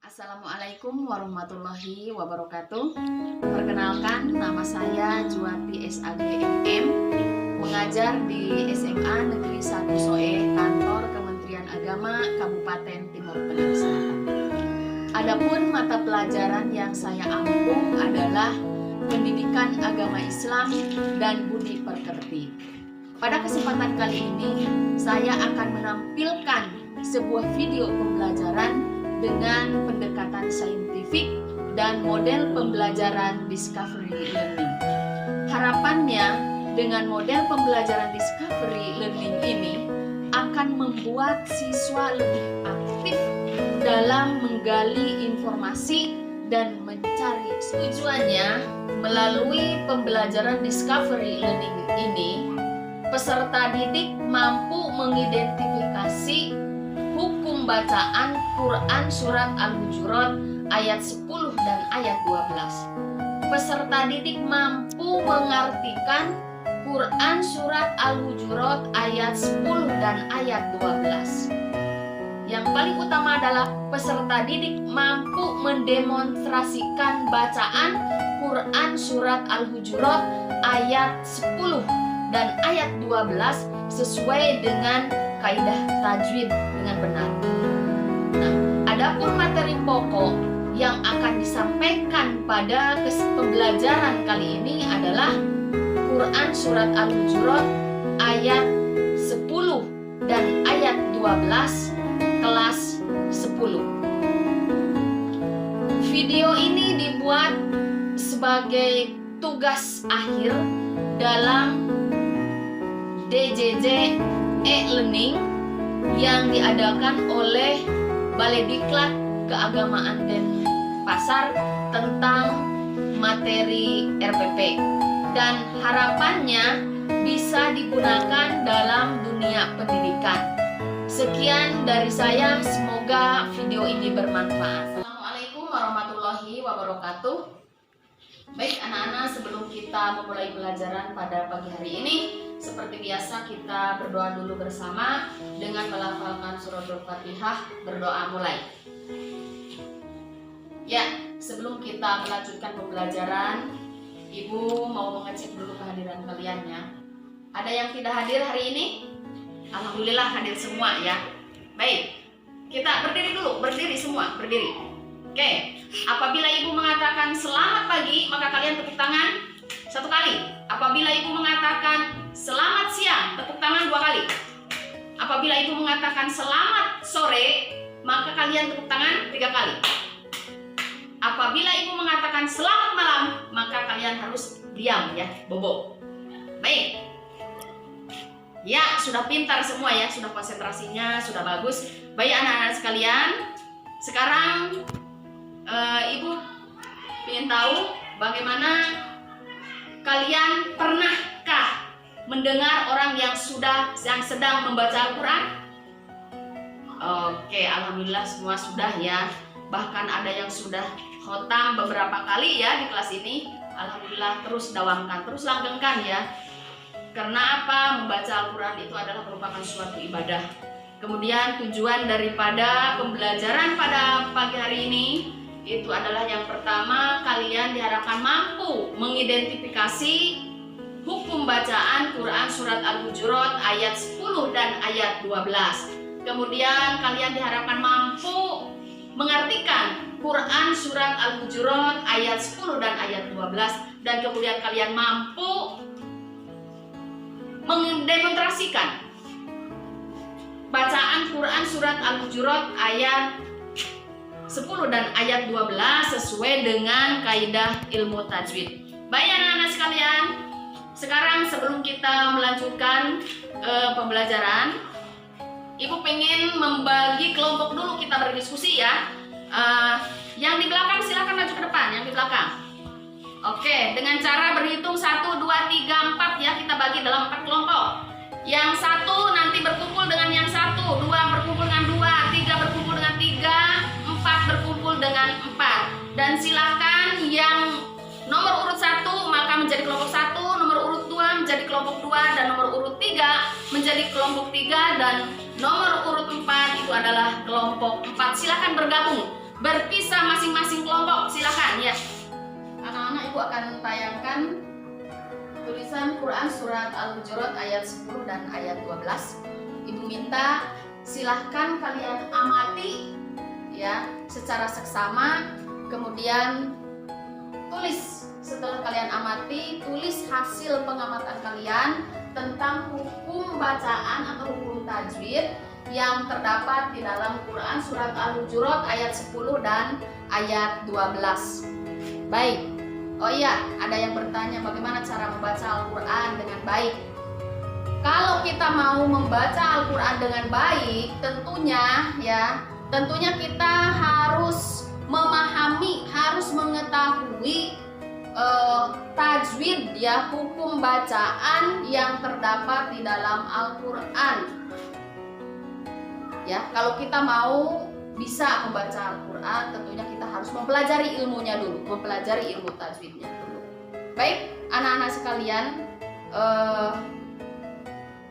Assalamualaikum warahmatullahi wabarakatuh. Perkenalkan, nama saya Juwati SAGMM, mengajar di SMA Negeri 1 Soe, Kantor Kementerian Agama Kabupaten Timur Tengah Selatan. Adapun mata pelajaran yang saya ampuh adalah Pendidikan Agama Islam dan Budi Pekerti. Pada kesempatan kali ini, saya akan menampilkan sebuah video pembelajaran dengan pendekatan saintifik dan model pembelajaran discovery learning. Harapannya, dengan model pembelajaran discovery learning ini akan membuat siswa lebih aktif dalam menggali informasi dan mencari. Tujuannya, melalui pembelajaran discovery learning ini, peserta didik mampu mengidentifikasi hukum bacaan Quran Surat Al-Hujurat ayat 10 dan ayat 12. Peserta didik mampu mengartikan Quran Surat Al-Hujurat ayat 10 dan ayat 12. Yang paling utama adalah peserta didik mampu mendemonstrasikan bacaan Quran Surat Al-Hujurat ayat 10 dan ayat 12 sesuai dengan kaidah tajwid dengan benar. Nah, adapun materi pokok yang akan disampaikan pada pembelajaran kali ini adalah Quran Surat Al-Hujurat ayat 10 dan ayat 12 kelas 10. Video ini dibuat sebagai tugas akhir dalam DJJ e-learning yang diadakan oleh Balai Diklat Keagamaan Denpasar tentang materi RPP, dan harapannya bisa digunakan dalam dunia pendidikan. Sekian dari saya, semoga video ini bermanfaat. Assalamualaikum warahmatullahi wabarakatuh. Baik anak-anak, sebelum kita memulai pelajaran pada pagi hari ini, seperti biasa kita berdoa dulu bersama dengan melafalkan suratul Fatihah. Berdoa mulai. Ya, sebelum kita melanjutkan pembelajaran, Ibu mau mengecek dulu kehadiran kalian ya. Ada yang tidak hadir hari ini? Alhamdulillah hadir semua ya. Baik, kita berdiri dulu, berdiri semua, berdiri. Oke, apabila Ibu mengatakan selamat pagi, maka kalian tepuk tangan 1 kali. Apabila Ibu mengatakan selamat siang, tepuk tangan 2 kali. Apabila Ibu mengatakan selamat sore, maka kalian tepuk tangan 3 kali. Apabila Ibu mengatakan selamat malam, maka kalian harus diam ya, bobo. Baik. Ya, sudah pintar semua ya, sudah konsentrasinya, sudah bagus. Baik anak-anak sekalian, sekarang Ibu ingin tahu bagaimana kalian pernahkah mendengar orang yang sedang membaca Al-Quran? Oke, alhamdulillah semua sudah ya. Bahkan ada yang sudah khotam beberapa kali ya di kelas ini. Alhamdulillah, terus dawamkan, terus langgengkan ya. Karena apa? Membaca Al-Quran itu adalah merupakan suatu ibadah. Kemudian tujuan daripada pembelajaran pada pagi hari ini itu adalah yang pertama, kalian diharapkan mampu mengidentifikasi hukum bacaan Quran Surat Al-Hujurat ayat 10 dan ayat 12. Kemudian kalian diharapkan mampu mengartikan Quran Surat Al-Hujurat ayat 10 dan ayat 12. Dan kemudian kalian mampu mendemonstrasikan bacaan Quran Surat Al-Hujurat ayat 10 dan ayat 12 sesuai dengan kaidah ilmu tajwid. Baik anak-anak sekalian, sekarang sebelum kita melanjutkan pembelajaran, Ibu pengen membagi kelompok dulu, kita berdiskusi ya. Yang di belakang silakan maju ke depan, yang di belakang. Oke, dengan cara berhitung 1, 2, 3, 4 ya, kita bagi dalam 4 kelompok. Yang satu nanti berkumpul dengan yang satu, 2 berkumpul dengan 2, 3 berkumpul dengan 3, 4 berkumpul dengan 4. Dan silakan yang nomor urut 1 maka menjadi kelompok 1, nomor urut 2 menjadi kelompok 2, dan nomor urut 3 menjadi kelompok 3, dan nomor urut 4 itu adalah kelompok 4. Silakan bergabung berkisah masing-masing kelompok. Silakan ya. Anak-anak, Ibu akan tayangkan tulisan Quran surat Al-Hujurat ayat 10 dan ayat 12. Ibu minta silahkan kalian amati ya secara seksama, kemudian tulis. Setelah kalian amati, tulis hasil pengamatan kalian tentang hukum bacaan atau hukum tajwid yang terdapat di dalam Quran surat Al-Hujurat ayat 10 dan ayat 12. Baik. Oh iya, ada yang bertanya bagaimana cara membaca Al-Quran dengan baik. Kalau kita mau membaca Al-Quran dengan baik, tentunya kita harus memahami, harus mengetahui tajwid ya, hukum bacaan yang terdapat di dalam Al-Quran. Ya, kalau kita mau bisa membaca Al-Quran, tentunya kita harus mempelajari ilmunya dulu, mempelajari ilmu tajwidnya dulu. Baik, anak-anak sekalian,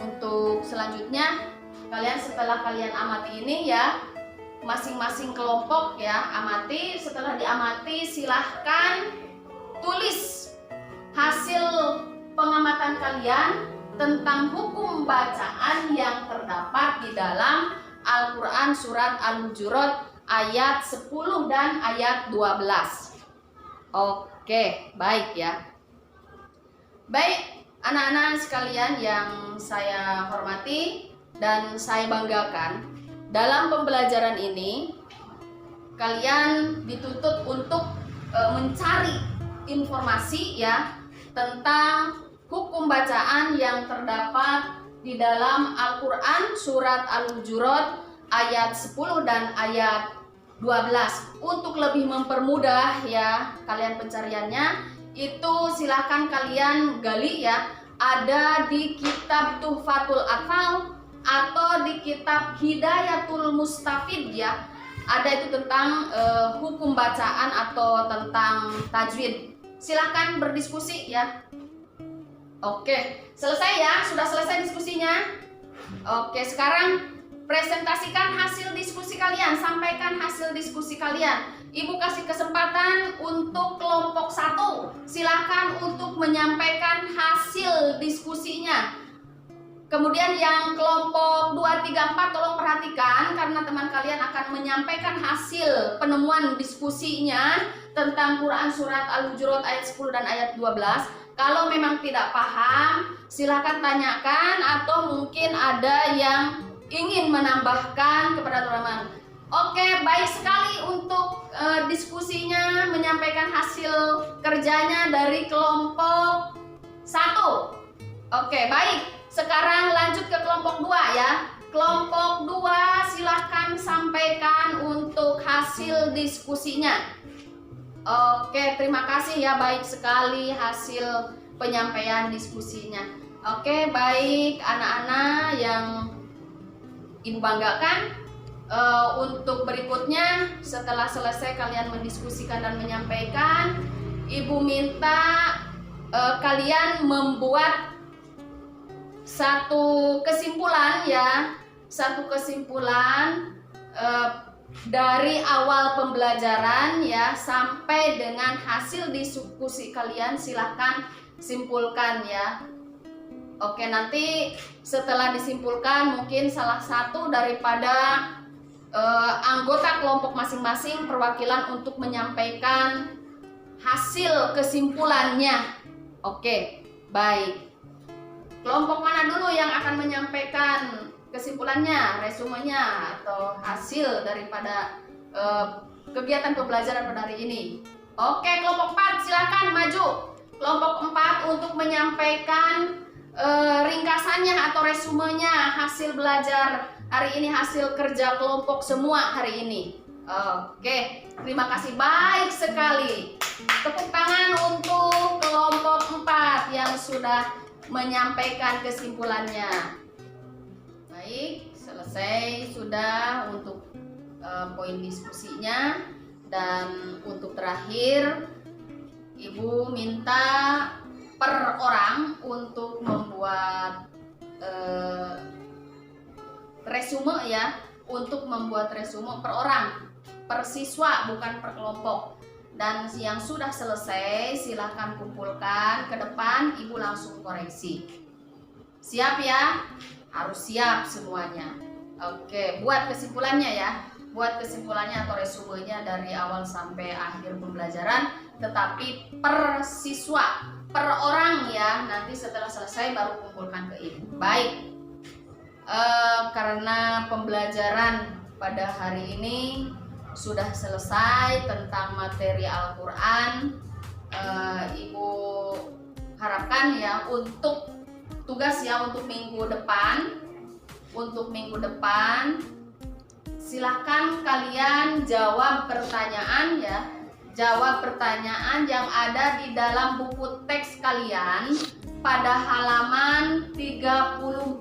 untuk selanjutnya kalian setelah kalian amati ini ya, masing-masing kelompok ya, amati. Setelah diamati, silahkan tulis hasil pengamatan kalian tentang hukum bacaan yang terdapat di dalam Al-Quran surat Al-Hujurat ayat 10 dan ayat 12. Oke, baik ya. Baik, anak-anak sekalian yang saya hormati dan saya banggakan, dalam pembelajaran ini kalian dituntut untuk mencari informasi ya tentang hukum bacaan yang terdapat di dalam Al-Quran surat Al-Hujurat ayat 10 dan ayat 12. Untuk lebih mempermudah ya kalian pencariannya, itu silahkan kalian gali ya, ada di kitab Tuhfatul Atfal atau di kitab Hidayatul Mustafid ya. Ada itu tentang hukum bacaan atau tentang tajwid. Silahkan berdiskusi ya. Oke, selesai ya? Sudah selesai diskusinya? Oke, sekarang presentasikan hasil diskusi kalian. Sampaikan hasil diskusi kalian. Ibu kasih kesempatan untuk kelompok 1. Silahkan untuk menyampaikan hasil diskusinya. Kemudian yang kelompok 2, 3, 4 tolong perhatikan, karena teman kalian akan menyampaikan hasil penemuan diskusinya tentang Quran surat Al-Hujurat ayat 10 dan ayat 12. Kalau memang tidak paham, silakan tanyakan atau mungkin ada yang ingin menambahkan kepada teman-teman. Oke, baik sekali untuk diskusinya, menyampaikan hasil kerjanya dari kelompok 1. Oke, baik. Sekarang lanjut ke kelompok 2 ya. Kelompok 2 silahkan sampaikan untuk hasil diskusinya. Oke, terima kasih ya, baik sekali hasil penyampaian diskusinya. Oke, baik anak-anak yang Ibu banggakan. Untuk berikutnya, setelah selesai kalian mendiskusikan dan menyampaikan, Ibu minta kalian membuat satu kesimpulan ya, satu kesimpulan dari awal pembelajaran ya sampai dengan hasil diskusi kalian. Silahkan simpulkan ya. Oke, nanti setelah disimpulkan mungkin salah satu daripada anggota kelompok masing-masing perwakilan untuk menyampaikan hasil kesimpulannya. Oke, baik. Kelompok mana dulu yang akan menyampaikan kesimpulannya, resumenya, atau hasil daripada kegiatan pembelajaran pada hari ini? Oke, kelompok 4 silakan maju. Kelompok 4 untuk menyampaikan ringkasannya atau resumenya hasil belajar hari ini, hasil kerja kelompok semua hari ini. Oke, terima kasih, baik sekali. Tepuk tangan untuk kelompok 4 yang sudah menyampaikan kesimpulannya. Baik, selesai sudah untuk poin diskusinya. Dan untuk terakhir, Ibu minta per orang untuk membuat resume ya, untuk membuat resume per orang. per siswa, bukan per kelompok. Dan yang sudah selesai silahkan kumpulkan ke depan, ibu langsung koreksi. Siap ya? Harus siap semuanya. Oke, buat kesimpulannya ya. Buat kesimpulannya atau resumenya dari awal sampai akhir pembelajaran, tetapi per siswa, per orang ya. Nanti setelah selesai baru kumpulkan ke ibu. Baik. Karena pembelajaran pada hari ini sudah selesai tentang materi Al-Quran, ibu harapkan ya untuk tugas ya untuk minggu depan. Untuk minggu depan silahkan kalian jawab pertanyaan ya. Jawab pertanyaan yang ada di dalam buku teks kalian pada halaman 32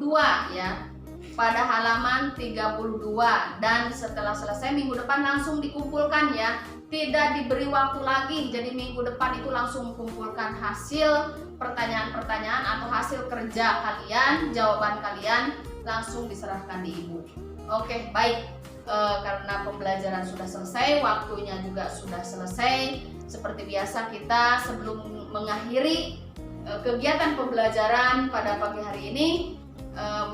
ya. Pada halaman 32, dan setelah selesai minggu depan langsung dikumpulkan ya. Tidak diberi waktu lagi, jadi minggu depan itu langsung kumpulkan hasil pertanyaan-pertanyaan atau hasil kerja kalian, jawaban kalian langsung diserahkan di ibu. Oke, baik. Karena pembelajaran sudah selesai, waktunya juga sudah selesai. Seperti biasa kita sebelum mengakhiri kegiatan pembelajaran pada pagi hari ini,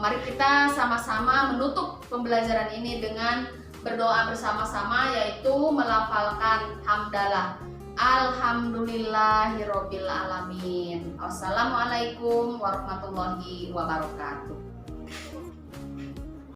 mari kita sama-sama menutup pembelajaran ini dengan berdoa bersama-sama, yaitu melafalkan hamdalah. Alhamdulillahirobbil alamin. Wassalamualaikum warahmatullahi wabarakatuh.